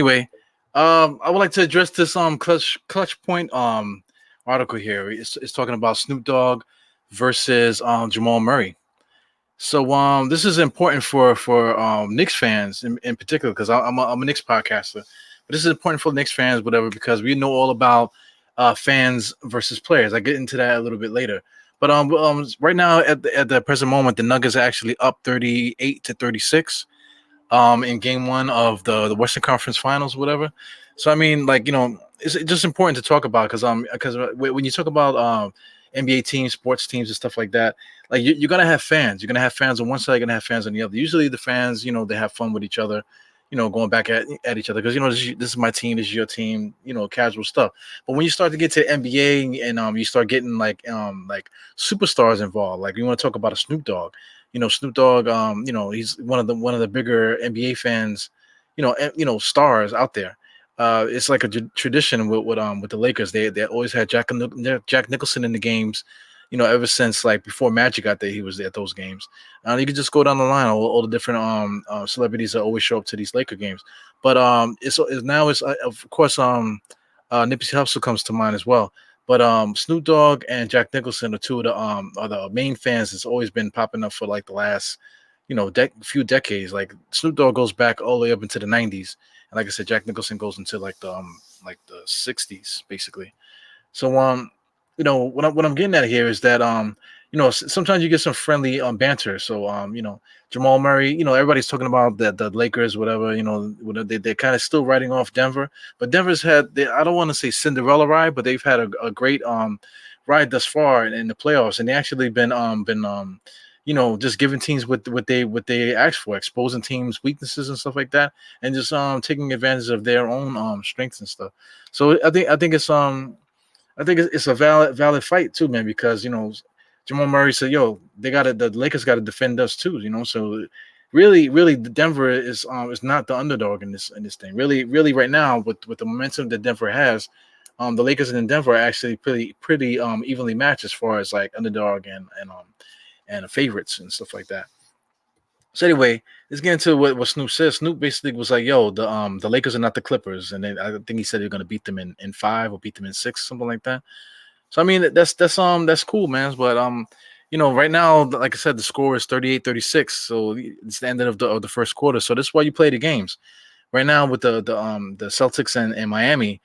Anyway, I would like to address this clutch point article here. It's talking about Snoop Dogg versus Jamal Murray. So this is important for Knicks fans in particular because I'm a Knicks podcaster, but this is important for Knicks fans, whatever, because we know all about fans versus players. I get into that a little bit later. But right now at the present moment, the Nuggets are actually up 38-36 in game one of the Western Conference Finals, whatever. So I mean, like it's just important to talk about because when you talk about NBA teams, sports teams, and stuff like that, like you're gonna have fans. You're gonna have fans on one side, you're gonna have fans on the other. Usually, the fans, they have fun with each other. Going back at each other because this is my team, this is your team, casual stuff. But when you start to get to the NBA and you start getting like superstars involved, like you want to talk about a Snoop Dogg, Snoop Dogg, he's one of the bigger NBA fans, stars out there. It's like a tradition with the Lakers. They always had Jack Nicholson in the games, ever since like before Magic got there, he was at those games. You could just go down the line, all the different celebrities that always show up to these Laker games. But it's now it's of course Nipsey Hussle comes to mind as well. But Snoop Dogg and Jack Nicholson are two of the main fans that's always been popping up for like the last few decades. Like Snoop Dogg goes back all the way up into the '90s, and like I said, Jack Nicholson goes into like the '60s basically. So what I'm getting at here is that sometimes you get some friendly banter. So Jamal Murray, everybody's talking about the Lakers, whatever, they're kind of still writing off Denver, but Denver's I don't want to say Cinderella ride, but they've had a great ride thus far in the playoffs, and they actually been just giving teams what they asked for, exposing teams' weaknesses and stuff like that, and just taking advantage of their own strengths and stuff. So I think it's a valid fight too, man, because Jamal Murray said, "Yo, the Lakers got to defend us too," So really, the Denver is not the underdog in this thing. Really, right now with the momentum that Denver has, the Lakers and Denver are actually pretty evenly matched as far as like underdog and favorites and stuff like that. So anyway, let's get into what Snoop says. Snoop basically was like, "Yo, the Lakers are not the Clippers," and then I think he said they're gonna beat them in five or beat them in six, something like that. So I mean that's cool, man. But right now, like I said, the score is 38-36. So it's the end of the first quarter. So this is why you play the games. Right now with the Celtics and Miami,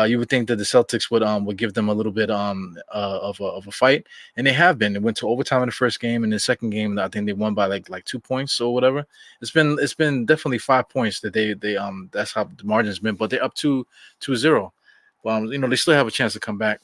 you would think that the Celtics would give them a little bit of a fight, and they have been. They went to overtime in the first game, and the second game, I think they won by like 2 points or whatever. It's been definitely 5 points that they that's how the margin's been, but they're up 2-0. They still have a chance to come back.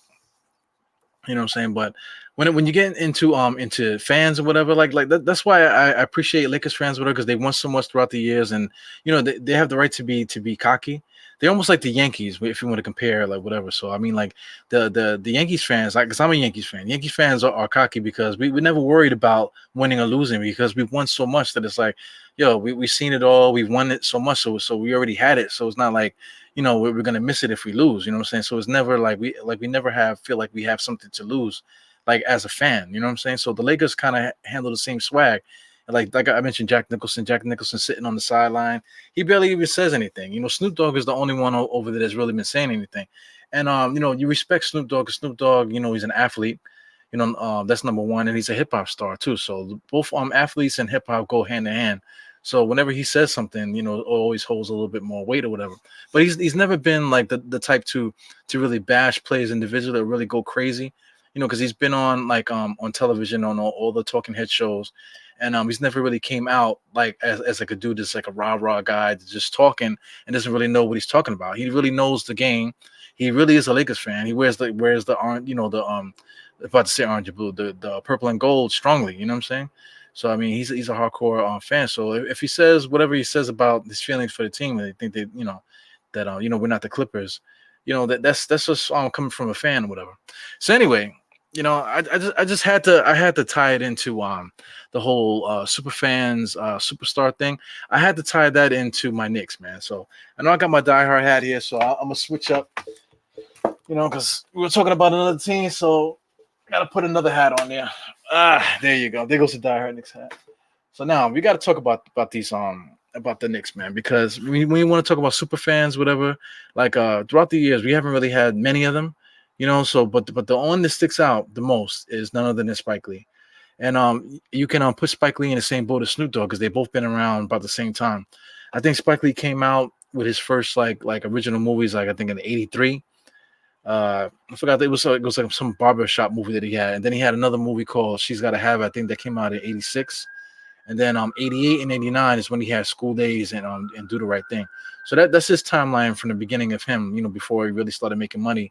You know what I'm saying? But when you get into fans and whatever, like that's why I appreciate Lakers fans, whatever, because they won so much throughout the years, and they have the right to be cocky. They're almost like the Yankees, if you want to compare, like whatever. So I mean, like the Yankees fans, like, because I'm a Yankees fan. Yankees fans are cocky because we never worried about winning or losing because we've won so much that it's like, yo, we've seen it all, we've won it so much, so we already had it. So it's not like we're gonna miss it if we lose. You know what I'm saying? So it's never like we never feel like we have something to lose, like as a fan. You know what I'm saying? So the Lakers kind of handle the same swag. Like I mentioned, Jack Nicholson. Jack Nicholson sitting on the sideline. He barely even says anything. Snoop Dogg is the only one over there that's really been saying anything. And you respect Snoop Dogg 'cause Snoop Dogg, he's an athlete. That's number one, and he's a hip hop star too. So both athletes and hip hop go hand in hand. So whenever he says something, it always holds a little bit more weight or whatever. But he's never been like the type to really bash players individually or really go crazy, because he's been on like on television on all the talking head shows, and he's never really came out like as like a dude that's like a rah guy that's just talking and doesn't really know what he's talking about. He really knows the game. He really is a Lakers fan. He wears the orange, about to say orange and blue, the purple and gold strongly. You know what I'm saying? So I mean, he's a hardcore fan. So if he says whatever he says about his feelings for the team, and they think that we're not the Clippers, that's just coming from a fan or whatever. So anyway, I just had to tie it into the whole Superfans superstar thing. I had to tie that into my Knicks, man. So I know I got my diehard hat here, so I'm gonna switch up, because we were talking about another team, so I gotta put another hat on there. There you go. There goes the diehard Knicks hat. So now we got to talk about these about the Knicks, man, because when you want to talk about super fans, whatever, like throughout the years, we haven't really had many of them, you know. So, but the one that sticks out the most is none other than Spike Lee, and you can put Spike Lee in the same boat as Snoop Dogg because they both been around about the same time. I think Spike Lee came out with his first like original movies, like I think in '83. I forgot that it was like some barbershop movie that he had, and then he had another movie called She's Gotta Have It, I think that came out in '86. And then 88 and 89 is when he had School Days and Do the Right Thing. So that's his timeline from the beginning of him, you know, before he really started making money,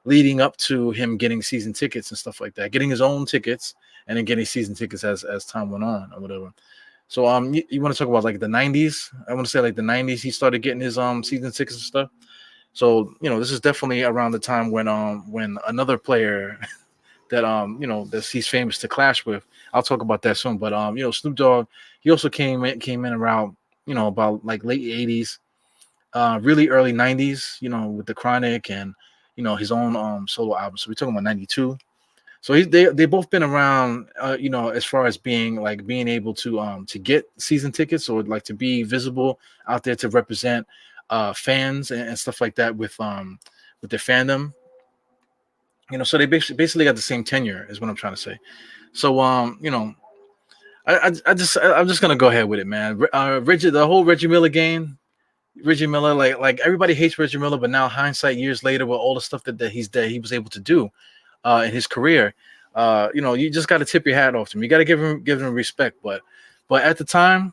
leading up to him getting season tickets and stuff like that, getting his own tickets and then getting season tickets as time went on or whatever. So you want to talk about like the 90s? I want to say like the 90s he started getting his season tickets and stuff. So, you know, this is definitely around the time when another player that you know that he's famous to clash with. I'll talk about that soon. But you know, Snoop Dogg, he also came in around, you know, about like late '80s, really early '90s, you know, with the Chronic and, you know, his own solo album. So we're talking about '92. So they both been around, you know, as far as being able to get season tickets or like to be visible out there to represent fans and stuff like that with their fandom. You know, so they basically got the same tenure, is what I'm trying to say. So, you know, I'm just gonna go ahead with it, man. The whole Reggie Miller game, Reggie Miller, like everybody hates Reggie Miller, but now hindsight, years later, with all the stuff that he was able to do, in his career, you know, you just got to tip your hat off to him. You got to give him respect, but at the time,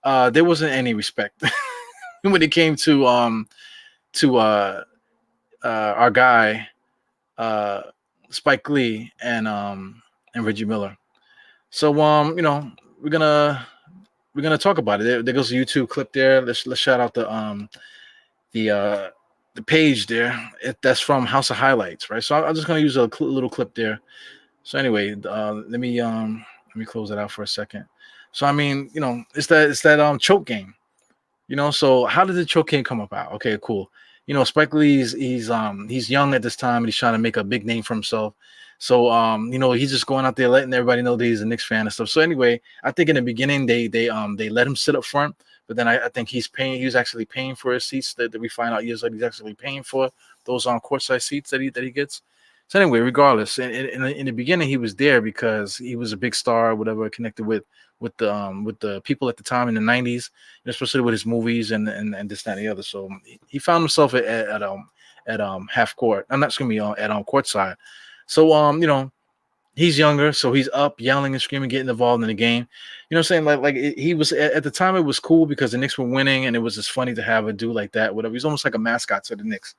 there wasn't any respect when it came to our guy, uh, Spike Lee and Reggie Miller. So you know, we're gonna talk about it. There goes a YouTube clip there. Let's shout out the uh the page there. That's from House of Highlights, right? So I'm just gonna use a little clip there. So anyway, let me close it out for a second. So I mean, you know, it's that choke game. You know, so how did the choke game come about? Okay, cool. You know, Spike Lee's he's young at this time and he's trying to make a big name for himself. So you know, he's just going out there letting everybody know that he's a Knicks fan and stuff. So anyway, I think in the beginning they let him sit up front, but then I think he's actually paying for his seats that we find out years later he's actually paying for those courtside seats that he gets. So anyway, regardless, in the beginning he was there because he was a big star, whatever, connected with the people at the time in the '90s, especially with his movies and this that and the other. So he found himself at half court. I'm not just gonna be at courtside. So you know, he's younger, so he's up yelling and screaming, getting involved in the game. You know what I'm saying? He was at the time it was cool because the Knicks were winning and it was just funny to have a dude like that. Whatever. He's almost like a mascot to the Knicks.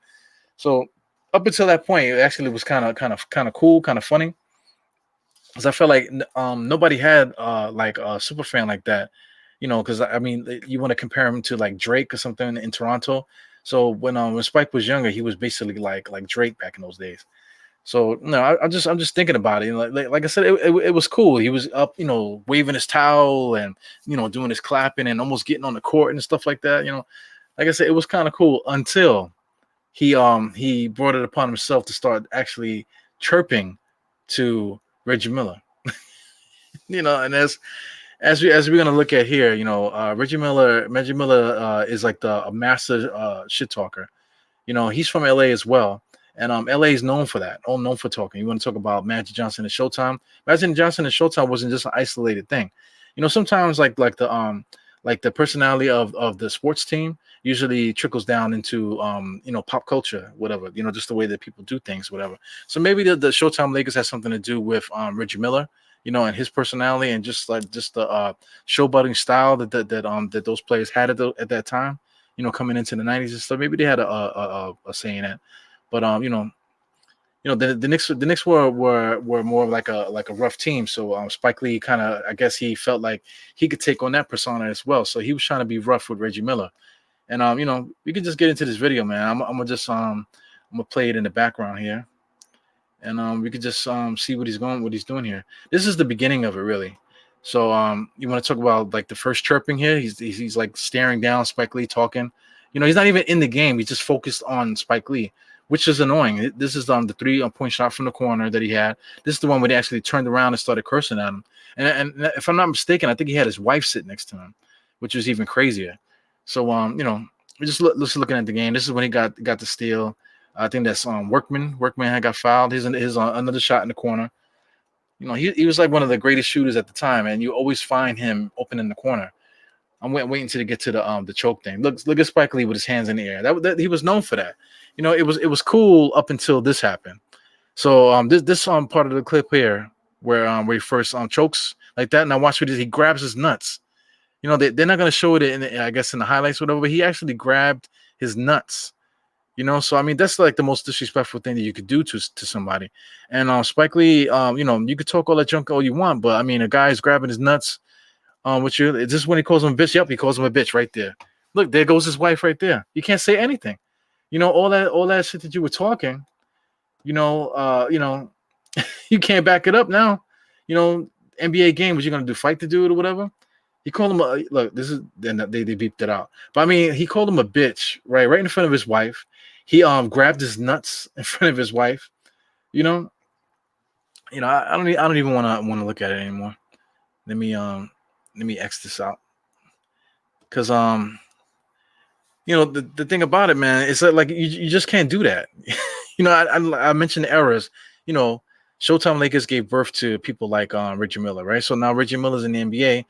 So up until that point, it actually was kind of cool, kind of funny. Because I felt like nobody had like a super fan like that, you know. Because I mean, you want to compare him to like Drake or something in Toronto. So when Spike was younger, he was basically like Drake back in those days. So no, I'm just thinking about it. Like I said, it was cool. He was up, you know, waving his towel and, you know, doing his clapping and almost getting on the court and stuff like that. You know, like I said, it was kind of cool until he brought it upon himself to start actually chirping to Reggie Miller. You know, and as we're gonna look at here, you know, Reggie Miller is like a master shit talker. You know, he's from LA as well. And LA is known for that, all known for talking. You want to talk about Magic Johnson and Showtime? Magic Johnson and Showtime wasn't just an isolated thing. You know, sometimes like the personality of the sports team usually trickles down into you know, pop culture, whatever, you know, just the way that people do things, whatever. So maybe the Showtime Lakers has something to do with Reggie Miller, you know, and his personality and just the showboating style that those players had at that time, you know, coming into the '90s and stuff. Maybe they had a say in that. But the Knicks were more of like a rough team. So Spike Lee kind of, I guess he felt like he could take on that persona as well. So he was trying to be rough with Reggie Miller. And you know, we can just get into this video, man. I'm gonna play it in the background here, and we could just see what he's doing here. This is the beginning of it, really. So you want to talk about like the first chirping here? He's like staring down Spike Lee talking. You know, he's not even in the game. He's just focused on Spike Lee, which is annoying. This is the 3-point shot from the corner that he had. This is the one where they actually turned around and started cursing at him. And if I'm not mistaken, I think he had his wife sit next to him, which was even crazier. So we just looking at the game. This is when he got the steal. I think that's Workman. Workman had got fouled. His another shot in the corner. He was like one of the greatest shooters at the time, and you always find him open in the corner. I'm waiting to get to the choke thing. Look at Spike Lee with his hands in the air. That he was known for that. It was cool up until this happened. So this part of the clip here where he first chokes like that. Now watch what he grabs his nuts. They're not gonna show it I guess in the highlights or whatever. But he actually grabbed his nuts. So I mean that's like the most disrespectful thing that you could do to somebody. And Spike Lee, you could talk all that junk all you want, but I mean a guy is grabbing his nuts. Which is this when he calls him a bitch? Yep, he calls him a bitch right there. Look, there goes his wife right there. You can't say anything. All that shit that you were talking. You know, uh, you know, you can't back it up now. NBA game, what you gonna do? Fight the dude or whatever? He called him a look. This is then they beeped it out. But I mean, he called him a bitch, right in front of his wife. He grabbed his nuts in front of his wife. You know, I don't even want to look at it anymore. Let me X this out because the thing about it, man, is that like you just can't do that. I mentioned the errors. You know, Showtime Lakers gave birth to people like Reggie Miller, right? So now Reggie Miller's in the NBA.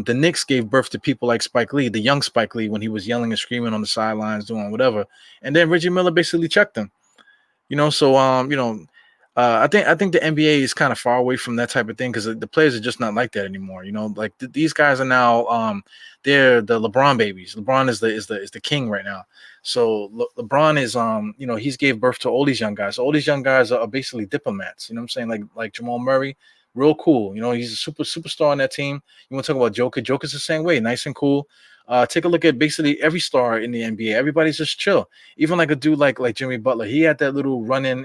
The Knicks gave birth to people like Spike Lee, the young Spike Lee, when he was yelling and screaming on the sidelines, doing whatever. And then Reggie Miller basically checked him. So I think the NBA is kind of far away from that type of thing because the players are just not like that anymore. Like these guys are now they're the LeBron babies. LeBron is the king right now. So LeBron is he's gave birth to all these young guys. So all these young guys are basically diplomats. You know what I'm saying? Like Jamal Murray, real cool. He's a superstar on that team. You want to talk about Joker? Joker's the same way, nice and cool. Take a look at basically every star in the NBA. Everybody's just chill. Even like a dude like Jimmy Butler, he had that little run in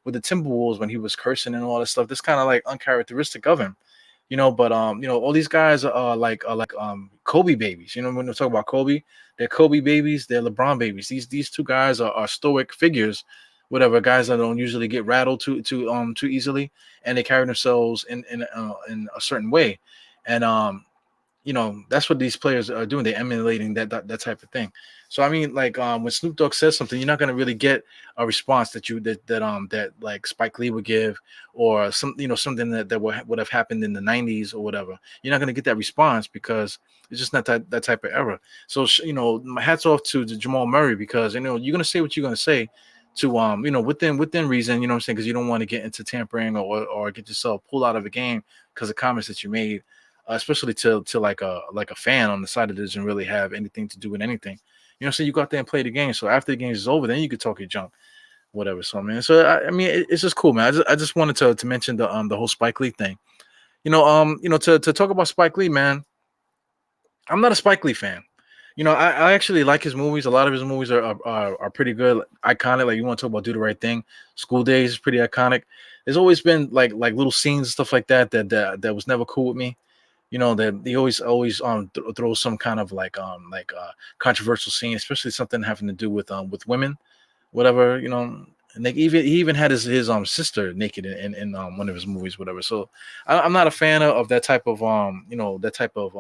with the Timberwolves when he was cursing and all that stuff. That's kind of like uncharacteristic of him, But all these guys are like Kobe babies. When we talk about Kobe, they're Kobe babies. They're LeBron babies. These two guys are stoic figures, whatever guys that don't usually get rattled too easily, and they carry themselves in a certain way, and that's what these players are doing. They're emulating that type of thing. So I mean, like when Snoop Dogg says something, you're not gonna really get a response that like Spike Lee would give, or something that would have happened in the '90s or whatever. You're not gonna get that response because it's just not that type of era. So my hats off to Jamal Murray because you're gonna say what you're gonna say to within reason. What I'm saying, because you don't want to get into tampering or get yourself pulled out of a game because of comments that you made. Especially to like a fan on the side that doesn't really have anything to do with anything. So you go out there and play the game. So after the game is over, then you could talk your junk, whatever. So man, so I mean, it's just cool, man. I just wanted to mention the whole Spike Lee thing. To talk about Spike Lee, man. I'm not a Spike Lee fan. I actually like his movies. A lot of his movies are pretty good, iconic. Like you want to talk about Do the Right Thing, School Days is pretty iconic. There's always been like little scenes and stuff like that was never cool with me. That he always throws some kind of like controversial scene, especially something having to do with women, whatever. And he even had his sister naked in one of his movies, whatever. So I'm not a fan of that type of that type of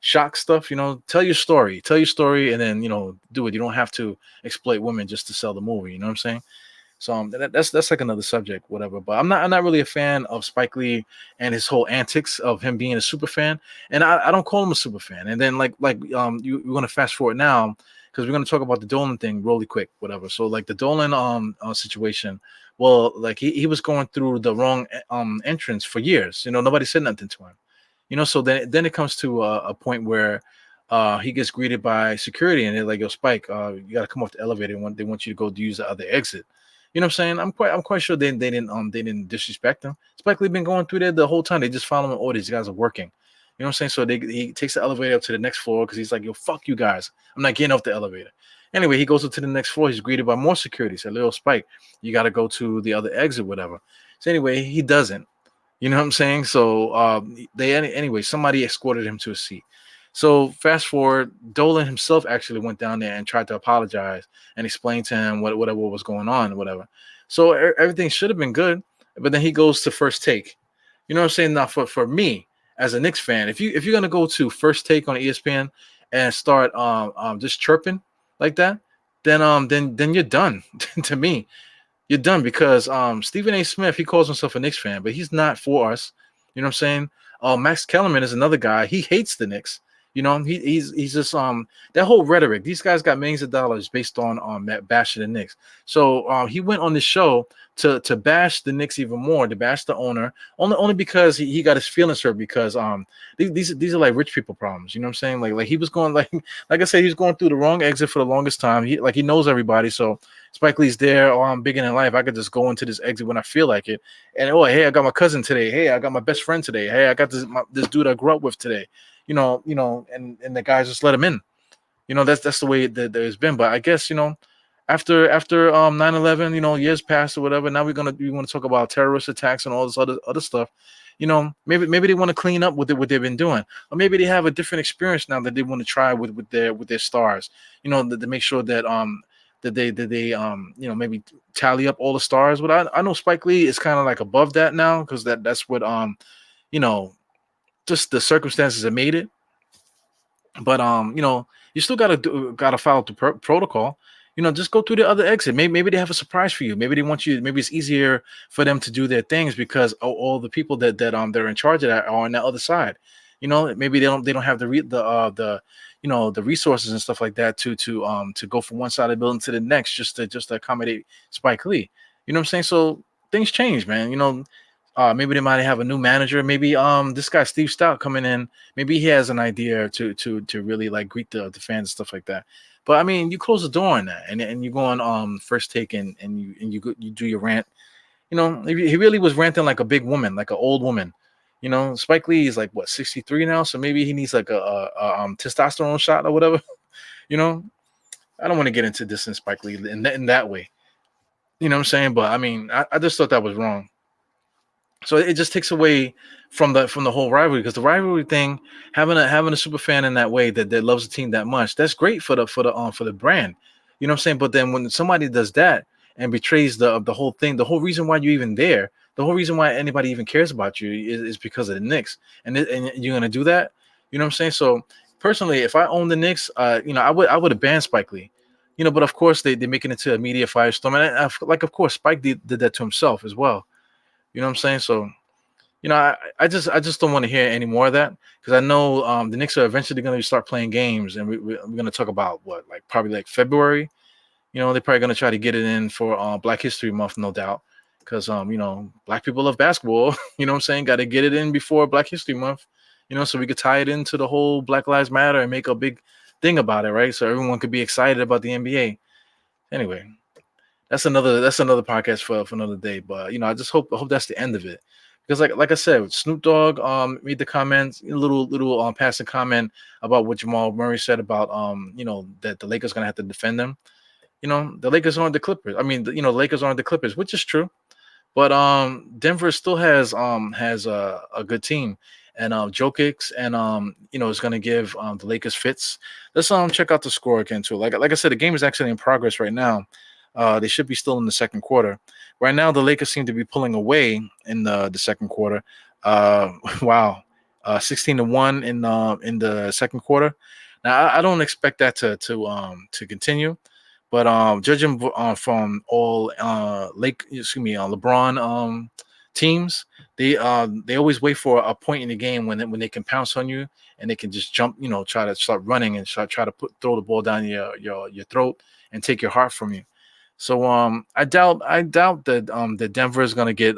shock stuff. Tell your story, and then do it. You don't have to exploit women just to sell the movie. You know what I'm saying? So that's like another subject, whatever. But I'm not really a fan of Spike Lee and his whole antics of him being a super fan. And I don't call him a super fan. And then you're gonna fast forward now because we're gonna talk about the Dolan thing really quick, whatever. So like the Dolan situation, well, like he was going through the wrong entrance for years. Nobody said nothing to him. So then it comes to a point where he gets greeted by security and they're like, "Yo, Spike, you got to come off the elevator. They want you to go use the other exit." You know what I'm saying? I'm quite sure they didn't disrespect him. Spike Lee been going through there the whole time. They just follow him. Oh, these guys are working. You know what I'm saying? So he takes the elevator up to the next floor because he's like, "Yo, fuck you guys. I'm not getting off the elevator." Anyway, he goes up to the next floor. He's greeted by more security. He said, "Little Spike, you got to go to the other exit, whatever." So anyway, he doesn't. You know what I'm saying? So anyway, somebody escorted him to a seat. So fast forward, Dolan himself actually went down there and tried to apologize and explain to him whatever was going on, whatever. So everything should have been good, but then he goes to First Take. You know what I'm saying? Now for me, as a Knicks fan, if you're gonna go to First Take on ESPN and start just chirping like that, then you're done. To me, you're done because Stephen A. Smith, he calls himself a Knicks fan, but he's not for us. You know what I'm saying? Max Kellerman is another guy. He hates the Knicks. You know, he's just that whole rhetoric. These guys got millions of dollars based on bashing the Knicks. So he went on the show to bash the Knicks even more, to bash the owner, only because he got his feelings hurt because these are like rich people problems. You know what I'm saying? Like he was going like I said, he was going through the wrong exit for the longest time. He knows everybody, so Spike Lee's there. Oh, I'm big in life. I could just go into this exit when I feel like it. And oh, hey, I got my cousin today. Hey, I got my best friend today. Hey, I got this dude I grew up with today. And the guys just let him in. That's the way that there's been. But I guess after 9/11, years passed or whatever. Now we want to talk about terrorist attacks and all this other stuff. Maybe they want to clean up with what they've been doing, or maybe they have a different experience now that they want to try with their stars. To make sure that they maybe tally up all the stars. But I know Spike Lee is kind of like above that now because that's what you know just the circumstances that made it. But you still gotta follow the protocol. Just go through the other exit. Maybe they have a surprise for you. Maybe they want you. Maybe it's easier for them to do their things because all the people that they're in charge of that are on the other side. Maybe they don't have the resources and stuff like that to go from one side of the building to the next just to accommodate Spike Lee. You know what I'm saying? So things change, man. Maybe they might have a new manager. Maybe this guy Steve Stout coming in. Maybe he has an idea to really like greet the fans and stuff like that. But I mean, you close the door on that, and you go on First Take and you do your rant. He really was ranting like a big woman, like an old woman. Spike Lee is like what 63 now, so maybe he needs like a testosterone shot or whatever. You know, I don't want to get into this in Spike Lee in that way. You know what I'm saying? But I mean, I just thought that was wrong. So it just takes away from the whole rivalry because the rivalry thing, having a super fan in that way that loves the team that much, that's great for the brand. You know what I'm saying? But then when somebody does that and betrays the whole thing, the whole reason why you're even there, the whole reason why anybody even cares about you is because of the Knicks, and you're gonna do that. You know what I'm saying? So personally, if I own the Knicks, I would have banned Spike Lee. But of course they make it into a media firestorm, and of course Spike did that to himself as well. You know what I'm saying? So, I just don't want to hear any more of that because I know the Knicks are eventually going to start playing games, and we're going to talk about what, like probably like February. They're probably going to try to get it in for Black History Month, no doubt, because Black people love basketball. You know what I'm saying? Got to get it in before Black History Month. So we could tie it into the whole Black Lives Matter and make a big thing about it, right? So everyone could be excited about the NBA. Anyway, that's another podcast for another day. But I hope that's the end of it. Because like I said, Snoop Dogg made the comments, a little passing comment about what Jamal Murray said about that the Lakers gonna have to defend them. The Lakers aren't the Clippers. I mean, the Lakers aren't the Clippers, which is true. But Denver still has a good team, and Jokic and is gonna give the Lakers fits. Let's check out the score again too. Like I said, the game is actually in progress right now. They should be still in the second quarter. Right now, the Lakers seem to be pulling away in the second quarter. Wow, 16-1 in the second quarter. Now, I don't expect that to continue, but judging from all LeBron teams, they always wait for a point in the game when they can pounce on you and they can just jump, try to start running and try to throw the ball down your throat and take your heart from you. So I doubt that Denver is gonna get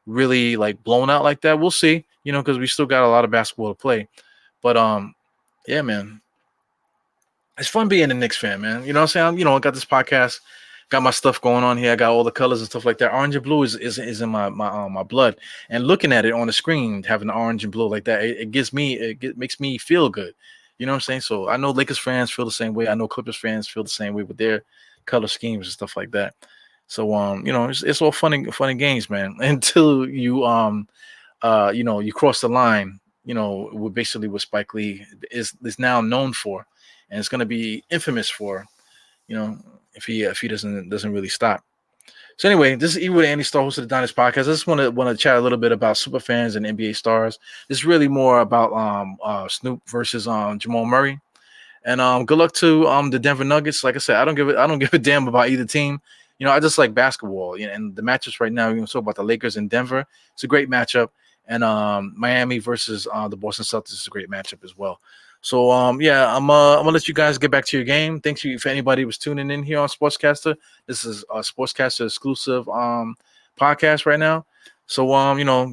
really like blown out like that. We'll see, because we still got a lot of basketball to play. But yeah, man, it's fun being a Knicks fan, man. You know what I'm saying? I got this podcast, got my stuff going on here. I got all the colors and stuff like that. Orange and blue is in my blood. And looking at it on the screen, having the orange and blue like that, makes me feel good. You know what I'm saying? So I know Lakers fans feel the same way. I know Clippers fans feel the same way with their color schemes and stuff like that. So it's all funny games, man. Until you cross the line, basically what Spike Lee is now known for, and it's going to be infamous for, you know, if he doesn't really stop. So anyway, this is E with Andy Starr, host of the Dynasty Podcast. I just want to chat a little bit about Superfans and NBA stars. This is really more about Snoop versus Jamal Murray. And good luck to the Denver Nuggets. Like I said, I don't give a damn about either team. I just like basketball. And the matchups right now, talk about the Lakers and Denver. It's a great matchup. And Miami versus the Boston Celtics is a great matchup as well. So yeah, I'm gonna let you guys get back to your game. Thanks you if anybody was tuning in here on Sportscaster. This is a Sportscaster exclusive podcast right now. So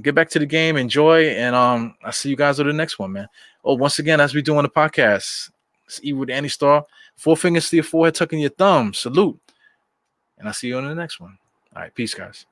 get back to the game, enjoy, and I'll see you guys on the next one, man. Oh, once again, as we do on the podcast, it's E with Andy Starr. 4 fingers to your forehead, tucking your thumb. Salute. And I'll see you on the next one. All right, peace, guys.